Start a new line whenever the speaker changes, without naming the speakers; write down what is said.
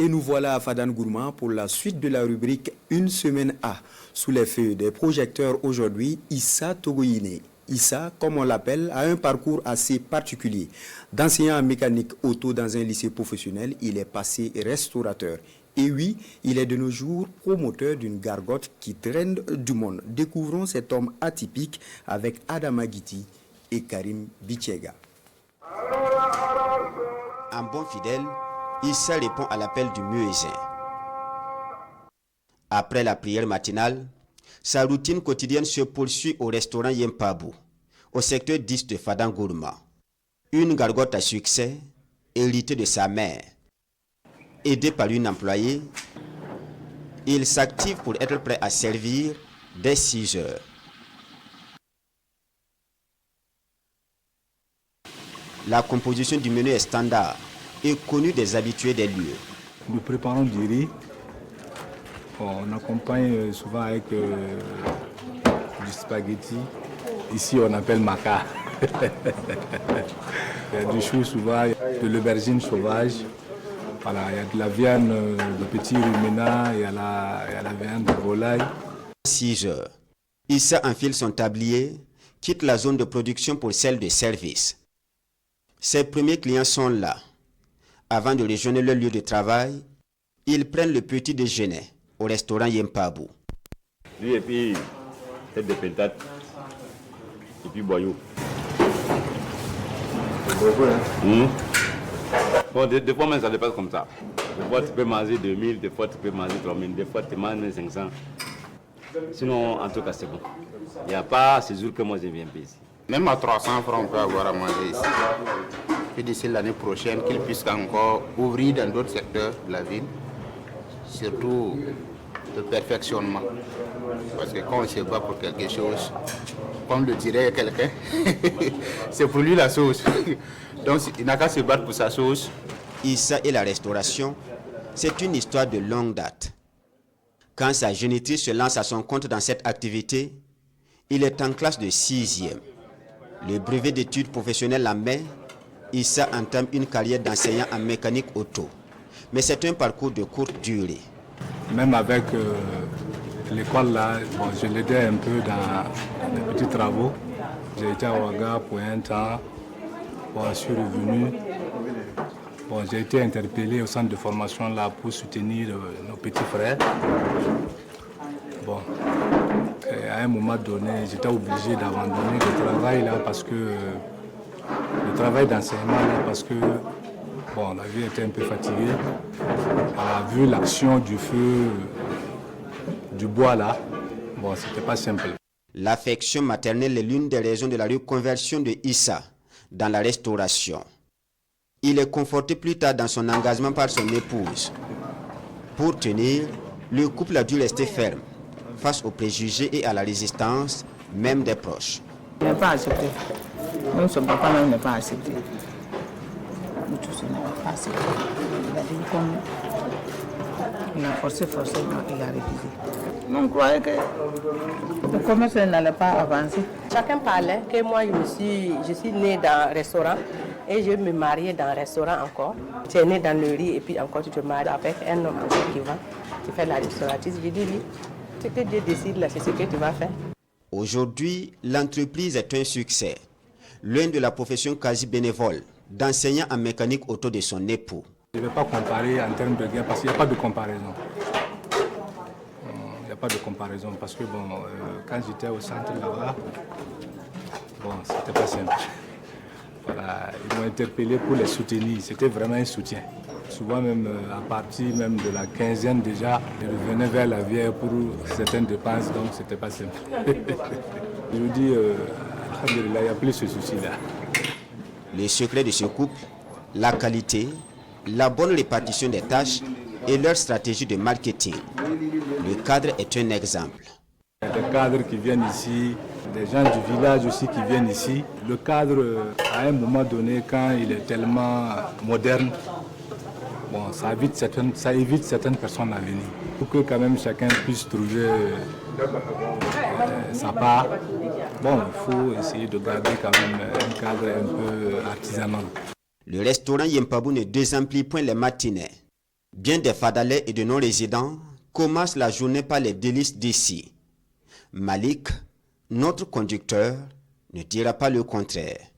Et nous voilà à Fadan Gourma pour la suite de la rubrique Une semaine A. Sous les feux des projecteurs aujourd'hui, Issa Togoyine. Issa, comme on l'appelle, a un parcours assez particulier. D'enseignant en mécanique auto dans un lycée professionnel, il est passé restaurateur. Et oui, il est de nos jours promoteur d'une gargote qui draine du monde. Découvrons cet homme atypique avec Adama Guiti et Karim Bichega.
Un bon fidèle, Issa répond à l'appel du muezzin. Après la prière matinale, sa routine quotidienne se poursuit au restaurant Yempabou, au secteur 10 de Fadan Gourma. Une gargote à succès, héritée de sa mère. Aidé par une employée, il s'active pour être prêt à servir dès 6 heures. La composition du menu est standard et connue des habitués des lieux.
Nous préparons du riz. On accompagne souvent avec du spaghetti. Ici, on appelle maca. Il y a du chou souvent, de l'aubergine sauvage. Voilà, il y a de la viande de petits ruminants, il y a la viande de volaille.
6 heures. Issa enfile son tablier, quitte la zone de production pour celle de service. Ses premiers clients sont là. Avant de rejoindre leur lieu de travail, ils prennent le petit déjeuner au restaurant Yempabou.
Lui et puis tête de pétate et puis boyau.
C'est beaucoup, hein?
Bon, des fois même ça dépasse comme ça. Des fois tu peux manger 2000, des fois tu peux manger 3000, des fois tu manges 500. Sinon, en tout cas, c'est bon. Il n'y a pas ce jour que moi je viens ici.
Même à 300 francs, on peut avoir à manger ici. Puis d'ici l'année prochaine, qu'ils puissent encore ouvrir dans d'autres secteurs de la ville, surtout le perfectionnement. Parce que quand on se bat pour quelque chose, comme le dirait quelqu'un, c'est pour lui la sauce. Donc il n'a qu'à se battre pour sa sauce.
Issa et la restauration, c'est une histoire de longue date. Quand sa génitrice se lance à son compte dans cette activité, il est en classe de 6e. Le brevet d'études professionnelles en main, Issa entame une carrière d'enseignant en mécanique auto. Mais c'est un parcours de courte durée.
Même avec l'école là, bon, je l'aidais un peu dans les petits travaux. J'ai été à Ouaga pour un temps. Bon, je suis revenu. Bon, j'ai été interpellé au centre de formation là pour soutenir nos petits frères. Bon, et à un moment donné, j'étais obligé d'abandonner le travail là parce que le travail d'enseignement là parce que bon, la vie était un peu fatiguée. On a vu l'action du feu, du bois là. Bon, c'était pas simple.
L'affection maternelle est l'une des raisons de la reconversion de Issa dans la restauration. Il est conforté plus tard dans son engagement par son épouse. Pour tenir, le couple a dû rester ferme face aux préjugés et à la résistance, même des proches.
Il n'est pas accepté. Même son papa même n'est pas accepté. Tous ne pas accepté. Il a dit comme il a forcé, il a refusé. On croyait que le commerce n'allait pas avancer.
Chacun parlait que moi je suis née dans un restaurant et je me mariais dans un restaurant encore. Tu es née dans le riz et puis encore tu te maries avec un homme qui vend. Tu fais la restauratrice. Je dis oui, ce que Dieu décide là, c'est ce que tu vas faire.
Aujourd'hui, l'entreprise est un succès. L'un de la profession quasi bénévole d'enseignant en mécanique auto de son époux.
Je ne vais pas comparer en termes de gain parce qu'il n'y a pas de comparaison. Il n'y a pas de comparaison parce que bon, quand j'étais au centre là-bas, bon, c'était pas simple. Voilà, ils m'ont interpellé pour les soutenir. C'était vraiment un soutien. Souvent même à partir même de la quinzaine déjà, je revenais vers la vieille pour certaines dépenses, donc c'était pas simple. Je vous dis, alhamdoulilah, il n'y a plus ce souci-là.
Le secret de ce couple, la qualité, la bonne répartition des tâches et leur stratégie de marketing. Le cadre est un exemple.
Il y a des cadres qui viennent ici, des gens du village aussi qui viennent ici. Le cadre, à un moment donné, quand il est tellement moderne, bon, ça évite certaines personnes à venir. Pour que quand même chacun puisse trouver sa part, bon, il faut essayer de garder quand même un cadre un peu artisanal.
Le restaurant Yempabou ne désemplit point les matinées. Bien des Fadalais et de non-résidents commencent la journée par les délices d'ici. Malik, notre conducteur, ne dira pas le contraire.